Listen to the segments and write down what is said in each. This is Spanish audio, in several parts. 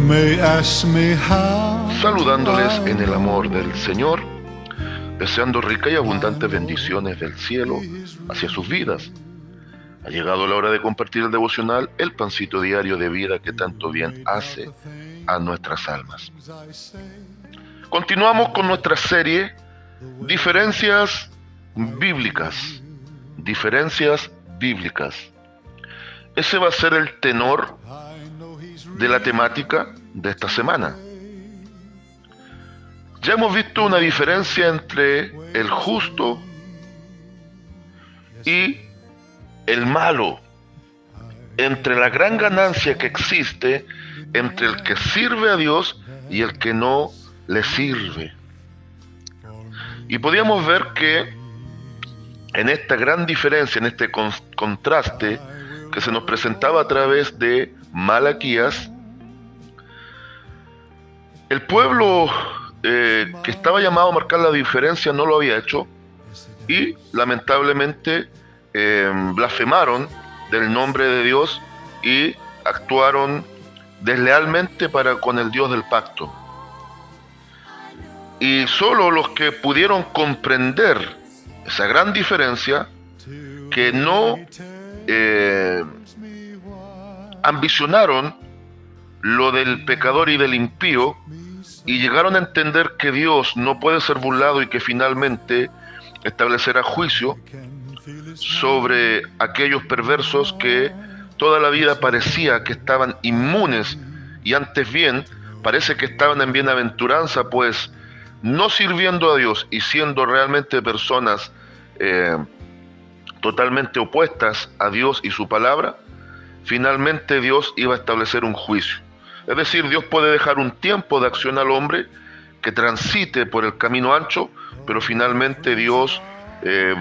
may ask me how. Saludándoles en el amor del Señor, deseando ricas y abundantes bendiciones del cielo hacia sus vidas. Ha llegado la hora de compartir el devocional, el pancito diario de vida que tanto bien hace a nuestras almas. Continuamos con nuestra serie Diferencias Bíblicas. Diferencias Bíblicas. Ese va a ser el tenor de la temática de esta semana. Ya hemos visto una diferencia entre el justo y el malo, entre la gran ganancia que existe entre el que sirve a Dios y el que no le sirve. Y podíamos ver que en esta gran diferencia, en este contraste que se nos presentaba a través de Malaquías, el pueblo que estaba llamado a marcar la diferencia no lo había hecho y lamentablemente blasfemaron del nombre de Dios y actuaron deslealmente para con el Dios del pacto. Y solo los que pudieron comprender esa gran diferencia, que no ambicionaron lo del pecador y del impío, y llegaron a entender que Dios no puede ser burlado y que finalmente establecerá juicio sobre aquellos perversos que toda la vida parecía que estaban inmunes y antes bien parece que estaban en bienaventuranza, pues no sirviendo a Dios y siendo realmente personas totalmente opuestas a Dios y su palabra, finalmente Dios iba a establecer un juicio. Es decir, Dios puede dejar un tiempo de acción al hombre que transite por el camino ancho, pero finalmente Dios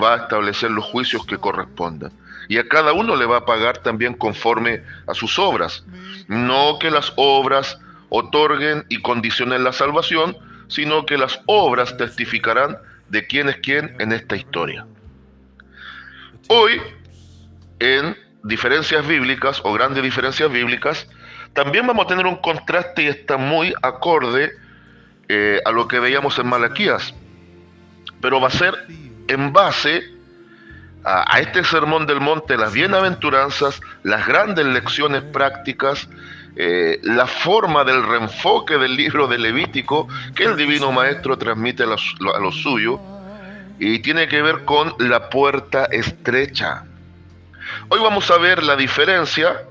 va a establecer los juicios que correspondan. Y a cada uno le va a pagar también conforme a sus obras. No que las obras otorguen y condicionen la salvación, sino que las obras testificarán de quién es quién en esta historia. Hoy, en diferencias bíblicas o grandes diferencias bíblicas, también vamos a tener un contraste y está muy acorde a lo que veíamos en Malaquías, pero va a ser en base a este sermón del monte, las bienaventuranzas, las grandes lecciones prácticas, la forma del reenfoque del libro de Levítico que el Divino Maestro transmite a los suyos, y tiene que ver con la puerta estrecha. Hoy vamos a ver la diferencia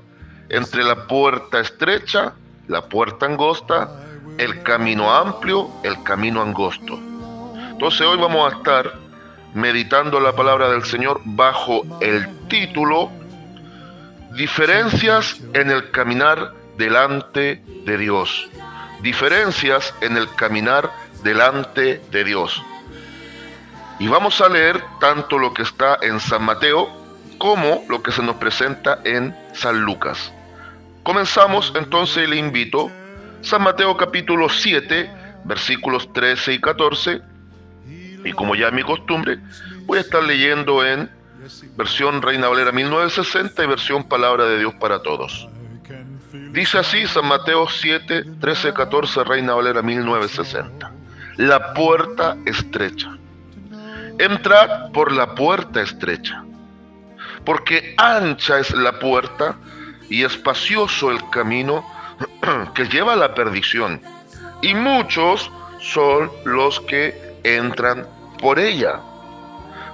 entre la puerta estrecha, la puerta angosta, el camino amplio, el camino angosto. Entonces hoy vamos a estar meditando la palabra del Señor bajo el título Diferencias en el caminar delante de Dios. Diferencias en el caminar delante de Dios. Y vamos a leer tanto lo que está en San Mateo como lo que se nos presenta en San Lucas. Comenzamos entonces, le invito, San Mateo capítulo 7, versículos 13 y 14, y como ya es mi costumbre, voy a estar leyendo en versión Reina Valera 1960 y versión Palabra de Dios para Todos. Dice así San Mateo 7, 13, 14, Reina Valera 1960. La puerta estrecha. Entrad por la puerta estrecha, porque ancha es la puerta y espacioso el camino que lleva a la perdición, y muchos son los que entran por ella,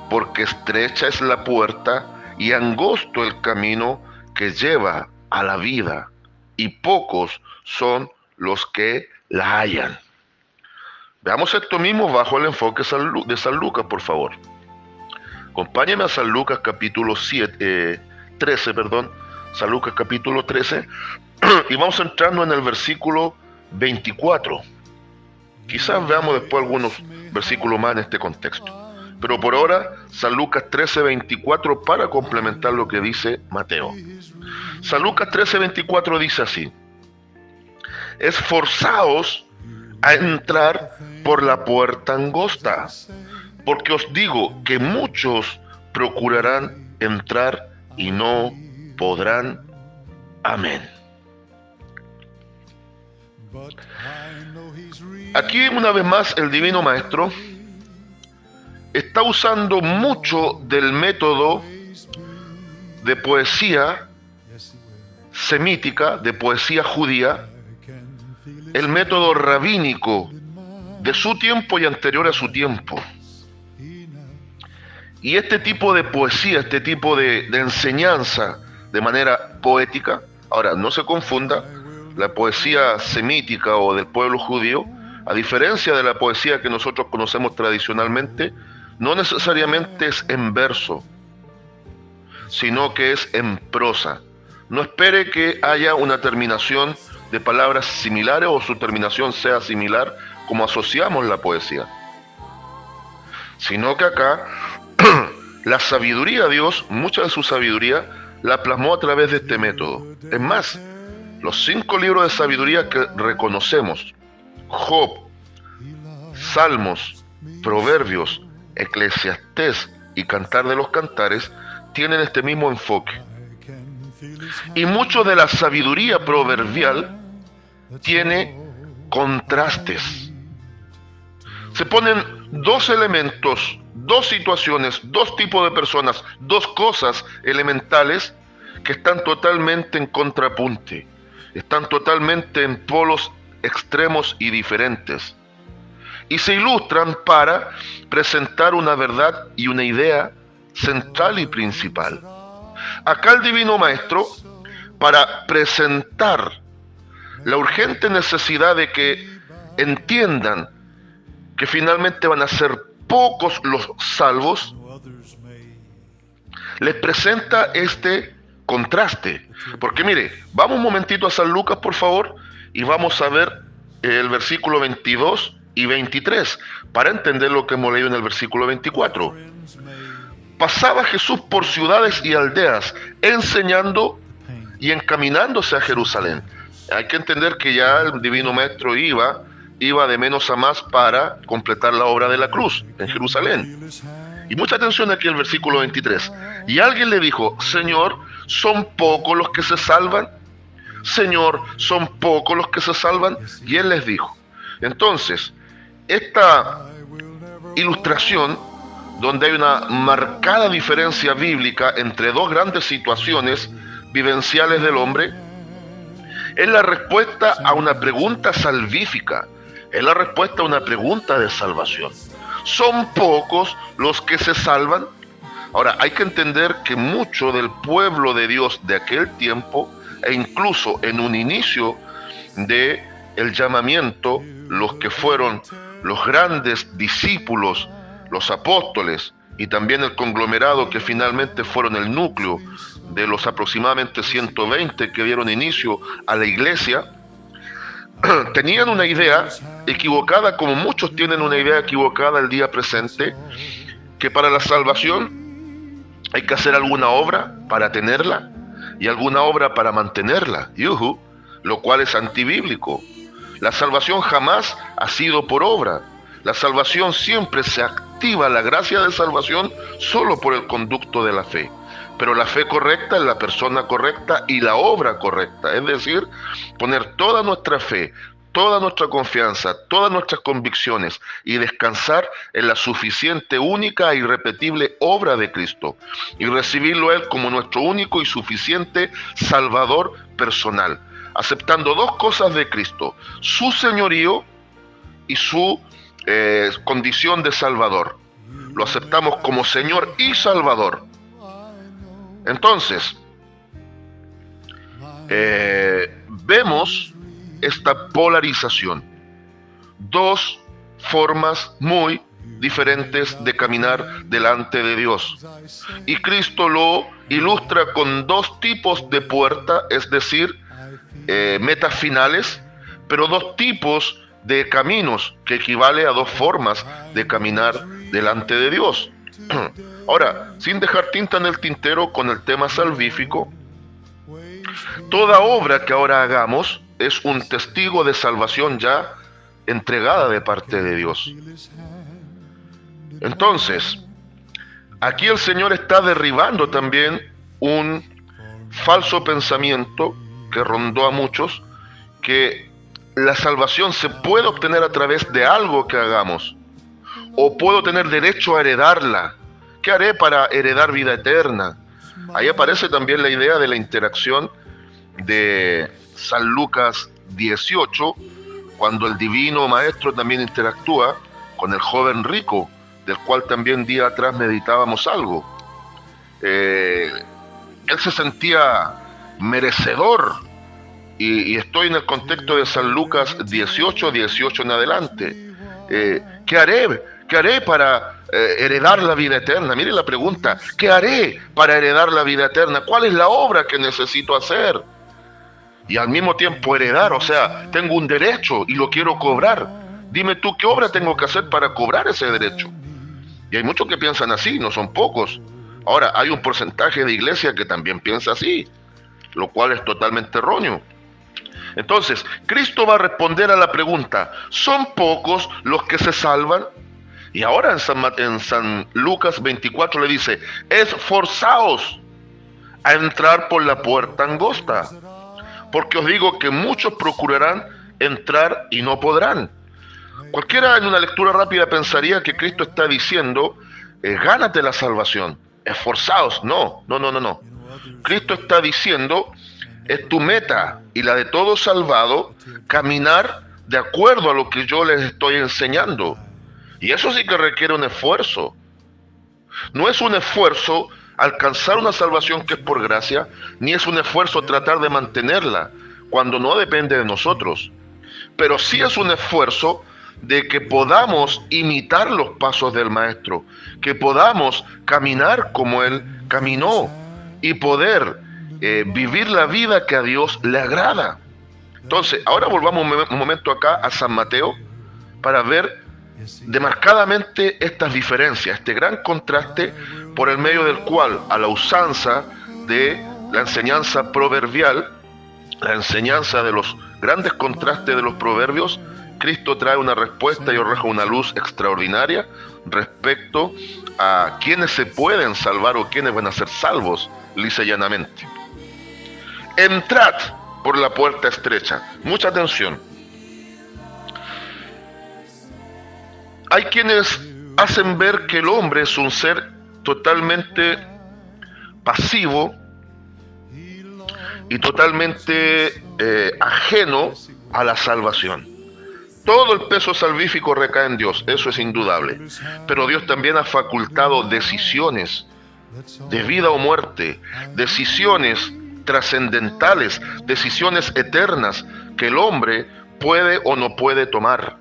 porque estrecha es la puerta y angosto el camino que lleva a la vida, y pocos son los que la hallan. Veamos esto mismo bajo el enfoque de San Lucas, por favor. Acompáñenme a San Lucas capítulo 13, San Lucas capítulo 13, y vamos entrando en el versículo 24. Quizás veamos después algunos versículos más en este contexto. Pero por ahora, San Lucas 13, 24 para complementar lo que dice Mateo. San Lucas 13, 24 dice así: esforzaos a entrar por la puerta angosta, porque os digo que muchos procurarán entrar y no podrán. Amén. Aquí una vez más el Divino Maestro está usando mucho del método de poesía semítica, de poesía judía, el método rabínico de su tiempo y anterior a su tiempo. Y este tipo de poesía, este tipo de enseñanza de manera poética, ahora no se confunda, la poesía semítica o del pueblo judío, a diferencia de la poesía que nosotros conocemos tradicionalmente, no necesariamente es en verso, sino que es en prosa. No espere que haya una terminación de palabras similares o su terminación sea similar como asociamos la poesía, sino que acá la sabiduría de Dios, mucha de su sabiduría, la plasmó a través de este método. Es más, los 5 libros de sabiduría que reconocemos, Job, Salmos, Proverbios, Eclesiastés y Cantar de los Cantares, tienen este mismo enfoque. Y mucho de la sabiduría proverbial tiene contrastes. Se ponen 2 elementos, 2 situaciones, 2 tipos de personas, 2 cosas elementales que están totalmente en contrapunte, están totalmente en polos extremos y diferentes, y se ilustran para presentar una verdad y una idea central y principal. Acá el Divino Maestro, para presentar la urgente necesidad de que entiendan que finalmente van a ser pocos los salvos, les presenta este contraste. Porque mire, vamos un momentito a San Lucas, por favor, y vamos a ver el versículo 22 y 23, para entender lo que hemos leído en el versículo 24. Pasaba Jesús por ciudades y aldeas, enseñando y encaminándose a Jerusalén. Hay que entender que ya el Divino Maestro iba de menos a más para completar la obra de la cruz en Jerusalén. Y mucha atención aquí el versículo 23. Y alguien le dijo: Señor, ¿son pocos los que se salvan? Señor, ¿son pocos los que se salvan? Y él les dijo. Entonces, esta ilustración, donde hay una marcada diferencia bíblica entre 2 grandes situaciones vivenciales del hombre, es la respuesta a una pregunta salvífica, es la respuesta a una pregunta de salvación. ¿Son pocos los que se salvan? Ahora, hay que entender que mucho del pueblo de Dios de aquel tiempo, e incluso en un inicio de el llamamiento, los que fueron los grandes discípulos, los apóstoles, y también el conglomerado que finalmente fueron el núcleo de los aproximadamente 120 que dieron inicio a la iglesia, tenían una idea equivocada, como muchos tienen una idea equivocada el día presente, que para la salvación hay que hacer alguna obra para tenerla y alguna obra para mantenerla, lo cual es antibíblico. La salvación jamás ha sido por obra. La salvación siempre se activa, la gracia de salvación, solo por el conducto de la fe. Pero la fe correcta es la persona correcta y la obra correcta. Es decir, poner toda nuestra fe, toda nuestra confianza, todas nuestras convicciones y descansar en la suficiente, única e irrepetible obra de Cristo. Y recibirlo a Él como nuestro único y suficiente Salvador personal. Aceptando 2 cosas de Cristo: su señorío y su condición de Salvador. Lo aceptamos como Señor y Salvador. Entonces, vemos esta polarización. 2 formas muy diferentes de caminar delante de Dios. Y Cristo lo ilustra con 2 tipos de puerta, es decir, metas finales, pero 2 tipos de caminos, que equivale a 2 formas de caminar delante de Dios. Ahora, sin dejar tinta en el tintero con el tema salvífico, toda obra que ahora hagamos es un testigo de salvación ya entregada de parte de Dios. Entonces, aquí el Señor está derribando también un falso pensamiento que rondó a muchos, que la salvación se puede obtener a través de algo que hagamos, o puedo tener derecho a heredarla. ¿Qué haré para heredar vida eterna? Ahí aparece también la idea de la interacción de San Lucas 18, cuando el divino maestro también interactúa con el joven rico, del cual también día atrás meditábamos algo. Él se sentía merecedor, y estoy en el contexto de San Lucas 18 en adelante. ¿Qué haré? ¿Qué haré para heredar la vida eterna? Mire la pregunta, ¿qué haré para heredar la vida eterna? ¿Cuál es la obra que necesito hacer? Y al mismo tiempo heredar, o sea, tengo un derecho y lo quiero cobrar. Dime tú, ¿qué obra tengo que hacer para cobrar ese derecho? Y hay muchos que piensan así, no son pocos. Ahora, hay un porcentaje de iglesia que también piensa así, lo cual es totalmente erróneo. Entonces, Cristo va a responder a la pregunta, ¿son pocos los que se salvan? Y ahora en San Lucas 24 le dice, esforzaos a entrar por la puerta angosta, porque os digo que muchos procurarán entrar y no podrán. Cualquiera en una lectura rápida pensaría que Cristo está diciendo, gánate la salvación, esforzaos. No. Cristo está diciendo, es tu meta y la de todo salvado, caminar de acuerdo a lo que yo les estoy enseñando. Y eso sí que requiere un esfuerzo. No es un esfuerzo alcanzar una salvación que es por gracia, ni es un esfuerzo tratar de mantenerla, cuando no depende de nosotros. Pero sí es un esfuerzo de que podamos imitar los pasos del Maestro, que podamos caminar como Él caminó y poder vivir la vida que a Dios le agrada. Entonces, ahora volvamos un momento acá a San Mateo para ver demarcadamente estas diferencias, este gran contraste por el medio del cual a la usanza de la enseñanza proverbial, la enseñanza de los grandes contrastes de los proverbios, Cristo trae una respuesta y arroja una luz extraordinaria respecto a quienes se pueden salvar o quienes van a ser salvos lisa y llanamente. Entrad por la puerta estrecha. Mucha atención. Hay quienes hacen ver que el hombre es un ser totalmente pasivo y totalmente ajeno a la salvación. Todo el peso salvífico recae en Dios, eso es indudable. Pero Dios también ha facultado decisiones de vida o muerte, decisiones trascendentales, decisiones eternas que el hombre puede o no puede tomar.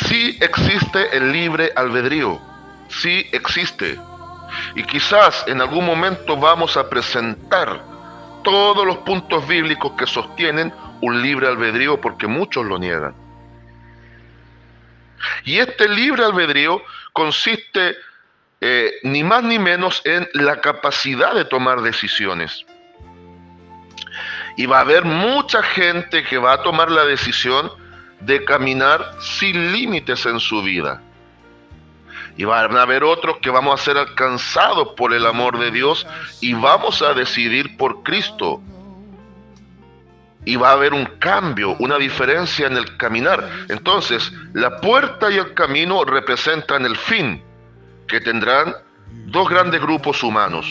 Sí existe el libre albedrío, sí existe. Y quizás en algún momento vamos a presentar todos los puntos bíblicos que sostienen un libre albedrío, porque muchos lo niegan. Y este libre albedrío consiste ni más ni menos en la capacidad de tomar decisiones. Y va a haber mucha gente que va a tomar la decisión de caminar sin límites en su vida. Y van a haber otros que vamos a ser alcanzados por el amor de Dios y vamos a decidir por Cristo. Y va a haber un cambio, una diferencia en el caminar. Entonces, la puerta y el camino representan el fin que tendrán dos grandes grupos humanos.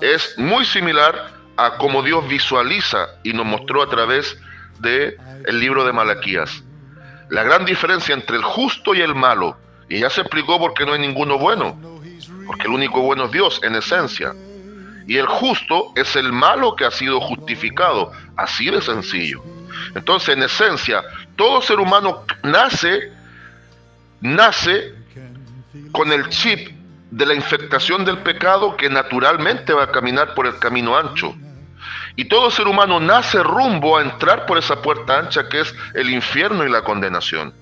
Es muy similar a como Dios visualiza y nos mostró a través del libro de Malaquías. La gran diferencia entre el justo y el malo. Y ya se explicó por qué no hay ninguno bueno. Porque el único bueno es Dios, en esencia. Y el justo es el malo que ha sido justificado. Así de sencillo. Entonces, en esencia, todo ser humano nace con el chip de la infectación del pecado, que naturalmente va a caminar por el camino ancho. Y todo ser humano nace rumbo a entrar por esa puerta ancha que es el infierno y la condenación.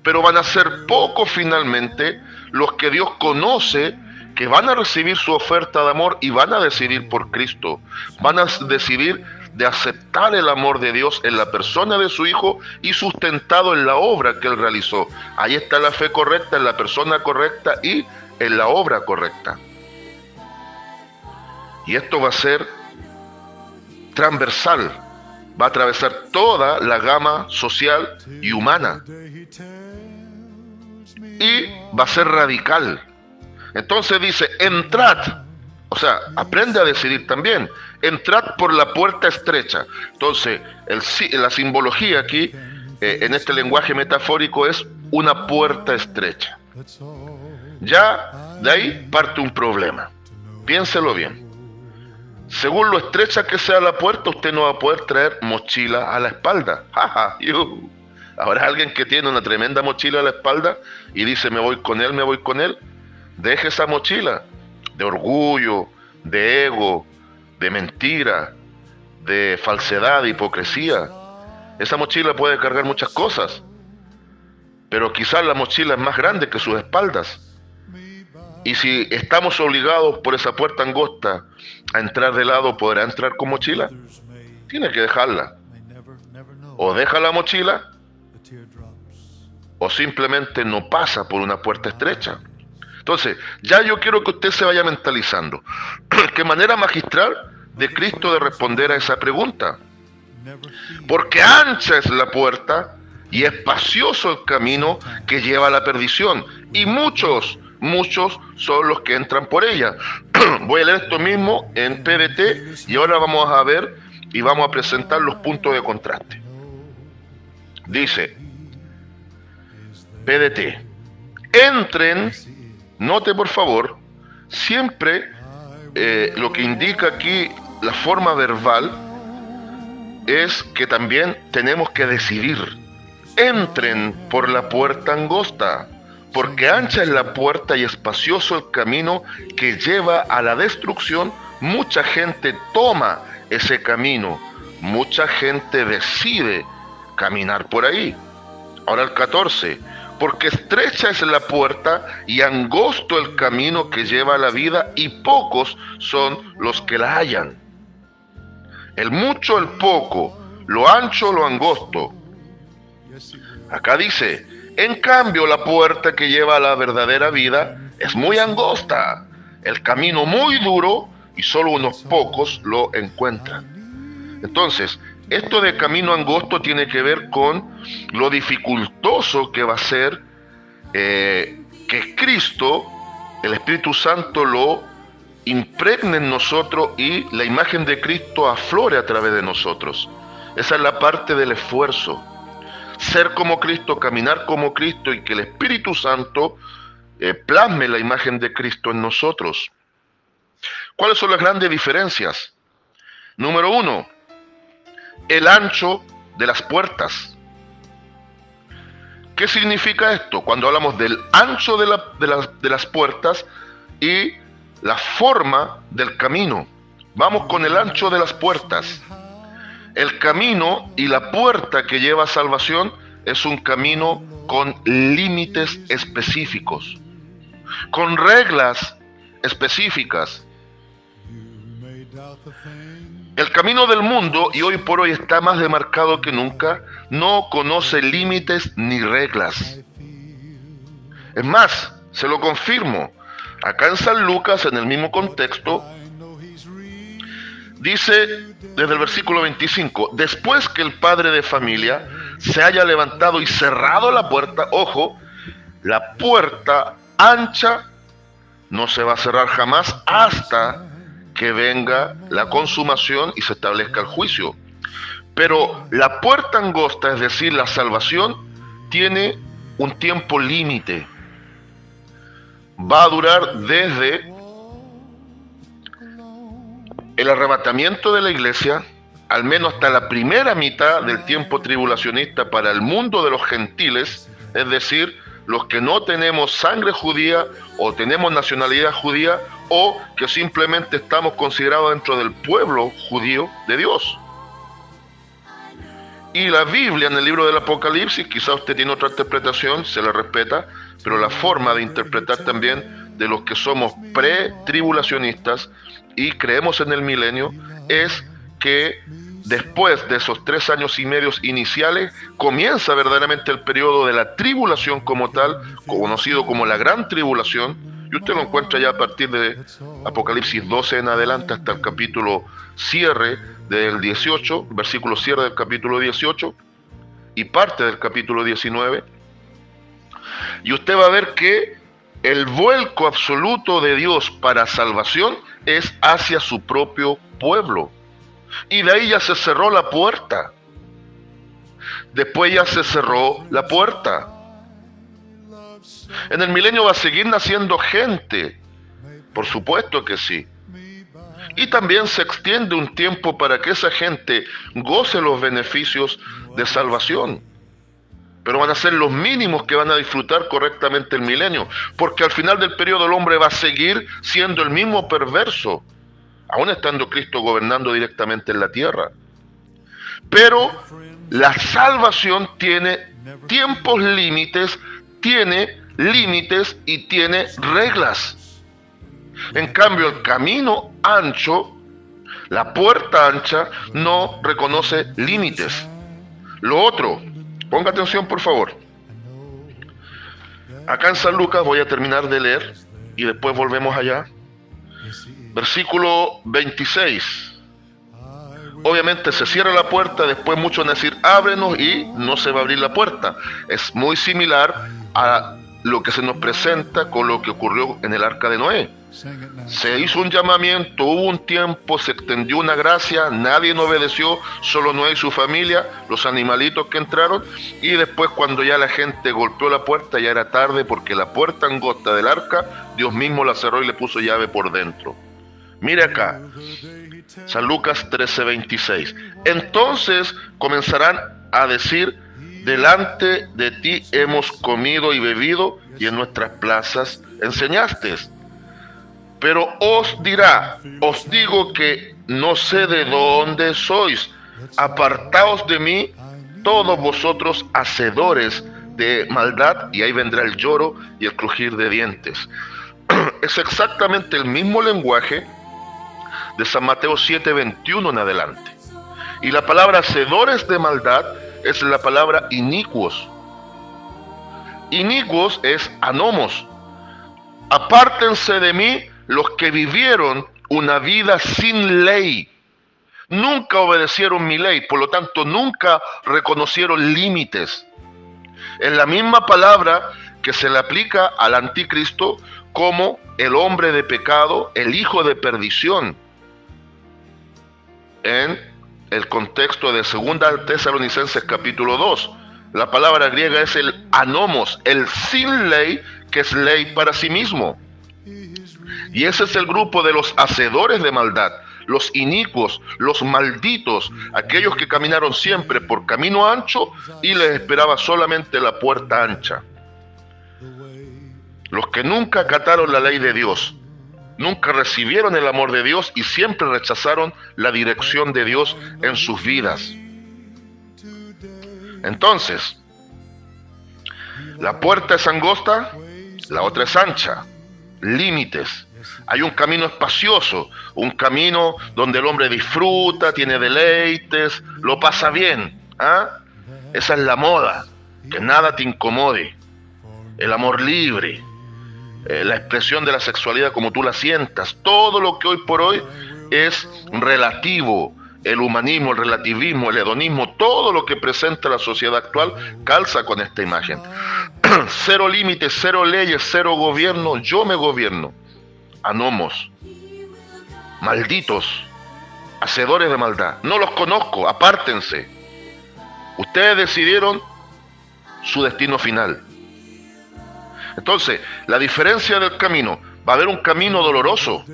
Pero van a ser pocos finalmente los que Dios conoce, que van a recibir su oferta de amor y van a decidir por Cristo. Van a decidir de aceptar el amor de Dios en la persona de su Hijo y sustentado en la obra que Él realizó. Ahí está la fe correcta, en la persona correcta y en la obra correcta. Y esto va a ser transversal va a atravesar toda la gama social y humana. Y va a ser radical. Entonces dice, entrad. O sea, aprende a decidir también. Entrad por la puerta estrecha. Entonces, la simbología aquí, en este lenguaje metafórico, es una puerta estrecha. Ya de ahí parte un problema. Piénselo bien. Según lo estrecha que sea la puerta, usted no va a poder traer mochila a la espalda. Ahora alguien que tiene una tremenda mochila a la espalda y dice, me voy con él, me voy con él. Deje esa mochila de orgullo, de ego, de mentira, de falsedad, de hipocresía. Esa mochila puede cargar muchas cosas, pero quizás la mochila es más grande que sus espaldas. Y si estamos obligados por esa puerta angosta a entrar de lado, ¿podrá entrar con mochila? Tiene que dejarla. O deja la mochila, o simplemente no pasa por una puerta estrecha. Entonces, ya yo quiero que usted se vaya mentalizando. ¿Qué manera magistral de Cristo de responder a esa pregunta? Porque ancha es la puerta y espacioso el camino que lleva a la perdición, y muchos son los que entran por ella. Voy a leer esto mismo en PDT y ahora vamos a ver y vamos a presentar los puntos de contraste. Dice PDT, entren, note por favor, siempre lo que indica aquí la forma verbal es que también tenemos que decidir. Entren por la puerta angosta, porque ancha es la puerta y espacioso el camino que lleva a la destrucción. Mucha gente toma ese camino, mucha gente decide caminar por ahí. Ahora el 14, porque estrecha es la puerta y angosto el camino que lleva a la vida, y pocos son los que la hallan. El mucho, el poco, lo ancho, lo angosto. Acá dice, en cambio la puerta que lleva a la verdadera vida es muy angosta, el camino muy duro, y solo unos pocos lo encuentran. Entonces, esto de camino angosto tiene que ver con lo dificultoso que va a ser que Cristo, el Espíritu Santo, lo impregne en nosotros y la imagen de Cristo aflore a través de nosotros. Esa es la parte del esfuerzo. Ser como Cristo, caminar como Cristo, y que el Espíritu Santo plasme la imagen de Cristo en nosotros. ¿Cuáles son las grandes diferencias? Número 1, el ancho de las puertas. ¿Qué significa esto? Cuando hablamos del ancho de las puertas y la forma del camino. Vamos con el ancho de las puertas. El camino y la puerta que lleva a salvación es un camino con límites específicos, con reglas específicas. El camino del mundo, y hoy por hoy está más demarcado que nunca, no conoce límites ni reglas. Es más, se lo confirmo, acá en San Lucas, en el mismo contexto, dice desde el versículo 25, después que el padre de familia se haya levantado y cerrado la puerta, ojo, la puerta ancha no se va a cerrar jamás hasta que venga la consumación y se establezca el juicio. Pero la puerta angosta, es decir, la salvación, tiene un tiempo límite. Va a durar desde el arrebatamiento de la iglesia, al menos hasta la primera mitad del tiempo tribulacionista para el mundo de los gentiles, es decir, los que no tenemos sangre judía o tenemos nacionalidad judía o que simplemente estamos considerados dentro del pueblo judío de Dios. Y la Biblia en el libro del Apocalipsis, quizá usted tiene otra interpretación, se la respeta, pero la forma de interpretar también de los que somos pre-tribulacionistas y creemos en el milenio es que después de esos 3 años y medio iniciales, comienza verdaderamente el periodo de la tribulación como tal, conocido como la gran tribulación, y usted lo encuentra ya a partir de Apocalipsis 12 en adelante hasta el capítulo cierre del 18, versículo cierre del capítulo 18 y parte del capítulo 19, y usted va a ver que el vuelco absoluto de Dios para salvación es hacia su propio pueblo. Y de ahí ya se cerró la puerta. Después ya se cerró la puerta. En el milenio va a seguir naciendo gente. Por supuesto que sí. Y también se extiende un tiempo para que esa gente goce los beneficios de salvación. Pero van a ser los mínimos que van a disfrutar correctamente el milenio. Porque al final del periodo el hombre va a seguir siendo el mismo perverso, aún estando Cristo gobernando directamente en la tierra. Pero la salvación tiene tiempos límites, tiene límites y tiene reglas. En cambio, el camino ancho, la puerta ancha, no reconoce límites. Lo otro, ponga atención por favor. Acá en San Lucas voy a terminar de leer y después volvemos allá. Versículo 26. Obviamente se cierra la puerta, después muchos van a decir, ábrenos, y no se va a abrir la puerta. Es muy similar a lo que se nos presenta con lo que ocurrió en el arca de Noé. Se hizo un llamamiento, hubo un tiempo, se extendió una gracia, nadie no obedeció, solo Noé y su familia, los animalitos que entraron, y después cuando ya la gente golpeó la puerta ya era tarde, porque la puerta angosta del arca, Dios mismo la cerró y le puso llave por dentro. Mire acá, San Lucas 13:26. Entonces comenzarán a decir, delante de ti hemos comido y bebido, y en nuestras plazas enseñaste. Pero os dirá, os digo que no sé de dónde sois, apartaos de mí, todos vosotros hacedores de maldad, y ahí vendrá el lloro y el crujir de dientes. Es exactamente el mismo lenguaje de San Mateo 7:21 en adelante. Y la palabra hacedores de maldad es la palabra inicuos. Inicuos es anomos. Apártense de mí los que vivieron una vida sin ley. Nunca obedecieron mi ley, por lo tanto nunca reconocieron límites. Es la misma palabra que se le aplica al anticristo como el hombre de pecado, el hijo de perdición, en el contexto de 2 Tesalonicenses capítulo 2. La palabra griega es el anomos, el sin ley, que es ley para sí mismo. Y ese es el grupo de los hacedores de maldad, los inicuos, los malditos, aquellos que caminaron siempre por camino ancho y les esperaba solamente la puerta ancha. Los que nunca acataron la ley de Dios, nunca recibieron el amor de Dios y siempre rechazaron la dirección de Dios en sus vidas. Entonces, la puerta es angosta, la otra es ancha. Límites. Hay un camino espacioso, un camino donde el hombre disfruta, tiene deleites, lo pasa bien. Esa es la moda, que nada te incomode. El amor libre, la expresión de la sexualidad como tú la sientas, todo lo que hoy por hoy es relativo. El humanismo, el relativismo, el hedonismo, todo lo que presenta la sociedad actual calza con esta imagen. Cero límites, cero leyes, cero gobierno, yo me gobierno. Anomos, malditos, hacedores de maldad, no los conozco, apártense. Ustedes decidieron su destino final. Entonces, la diferencia del camino, va a haber un camino doloroso.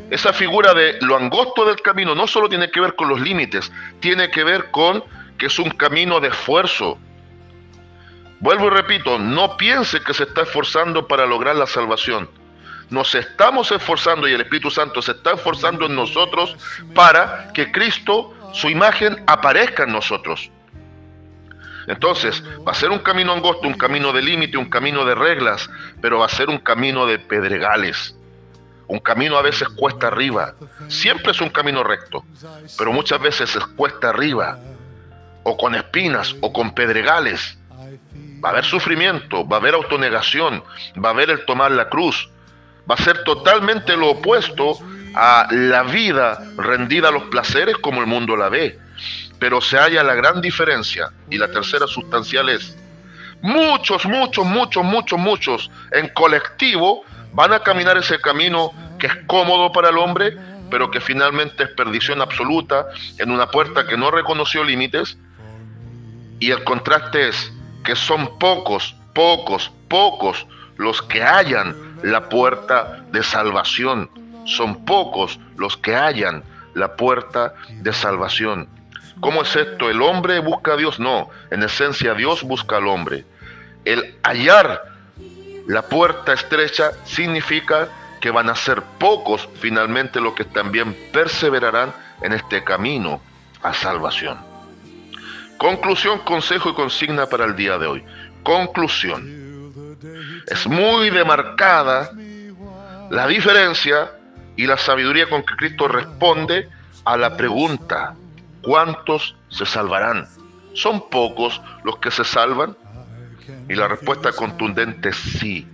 Esa figura de lo angosto del camino no solo tiene que ver con los límites, tiene que ver con que es un camino de esfuerzo. Vuelvo y repito, no piense que se está esforzando para lograr la salvación. Nos estamos esforzando y el Espíritu Santo se está esforzando en nosotros para que Cristo, su imagen, aparezca en nosotros. Entonces, va a ser un camino angosto, un camino de límite, un camino de reglas, pero va a ser un camino de pedregales. Un camino a veces cuesta arriba. Siempre es un camino recto, pero muchas veces es cuesta arriba, o con espinas, o con pedregales. Va a haber sufrimiento, va a haber autonegación, va a haber el tomar la cruz. Va a ser totalmente lo opuesto a la vida rendida a los placeres como el mundo la ve. Pero se halla la gran diferencia, y la tercera sustancial es: muchos en colectivo van a caminar ese camino que es cómodo para el hombre, pero que finalmente es perdición absoluta en una puerta que no reconoció límites. Y el contraste es que son pocos los que hallan la puerta de salvación. Son pocos los que hallan la puerta de salvación. ¿Cómo es esto? ¿El hombre busca a Dios? No, en esencia Dios busca al hombre. El hallar la puerta estrecha significa que van a ser pocos finalmente los que también perseverarán en este camino a salvación. Conclusión, consejo y consigna para el día de hoy. Conclusión. Es muy demarcada la diferencia y la sabiduría con que Cristo responde a la pregunta: ¿cuántos se salvarán? ¿Son pocos los que se salvan? Y la respuesta contundente es sí.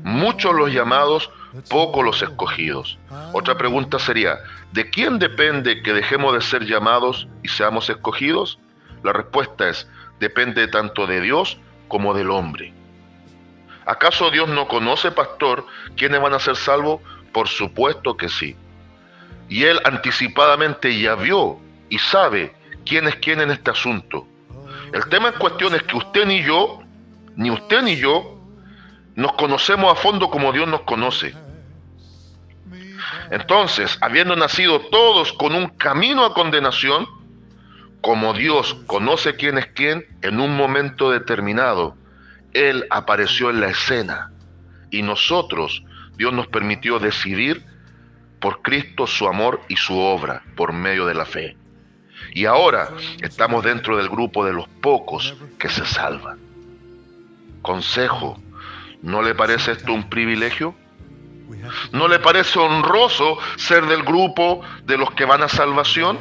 Muchos los llamados, pocos los escogidos. Otra pregunta sería: ¿de quién depende que dejemos de ser llamados y seamos escogidos? La respuesta es: depende tanto de Dios como del hombre. ¿Acaso Dios no conoce, pastor, quiénes van a ser salvos? Por supuesto que sí. Y Él anticipadamente ya vio y sabe quién es quién en este asunto. El tema en cuestión es que usted ni yo, nos conocemos a fondo como Dios nos conoce. Entonces, habiendo nacido todos con un camino a condenación, como Dios conoce quién es quién, en un momento determinado, Él apareció en la escena. Y nosotros, Dios nos permitió decidir por Cristo su amor y su obra por medio de la fe. Y ahora estamos dentro del grupo de los pocos que se salvan. Consejo: ¿no le parece esto un privilegio? ¿No le parece honroso ser del grupo de los que van a salvación?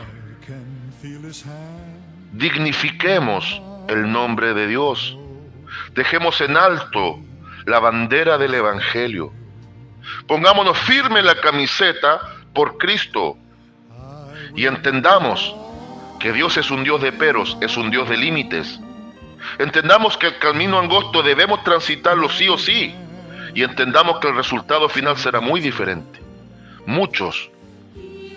Dignifiquemos el nombre de Dios. Dejemos en alto la bandera del Evangelio. Pongámonos firme la camiseta por Cristo. Y entendamos que Dios es un Dios de peros, es un Dios de límites. Entendamos que el camino angosto debemos transitarlo sí o sí. Y entendamos que el resultado final será muy diferente. Muchos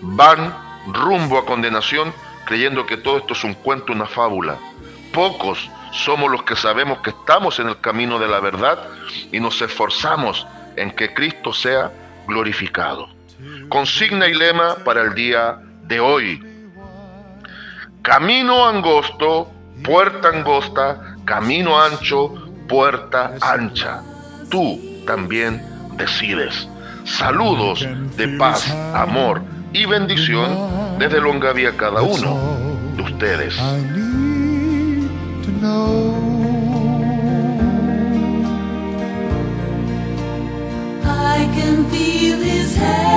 van rumbo a condenación creyendo que todo esto es un cuento, una fábula. Pocos somos los que sabemos que estamos en el camino de la verdad y nos esforzamos en que Cristo sea glorificado. Consigna y lema para el día de hoy: camino angosto, puerta angosta, camino ancho, puerta ancha. Tú también decides. Saludos de paz, amor y bendición desde Longavía a cada uno de ustedes. I can feel his hand.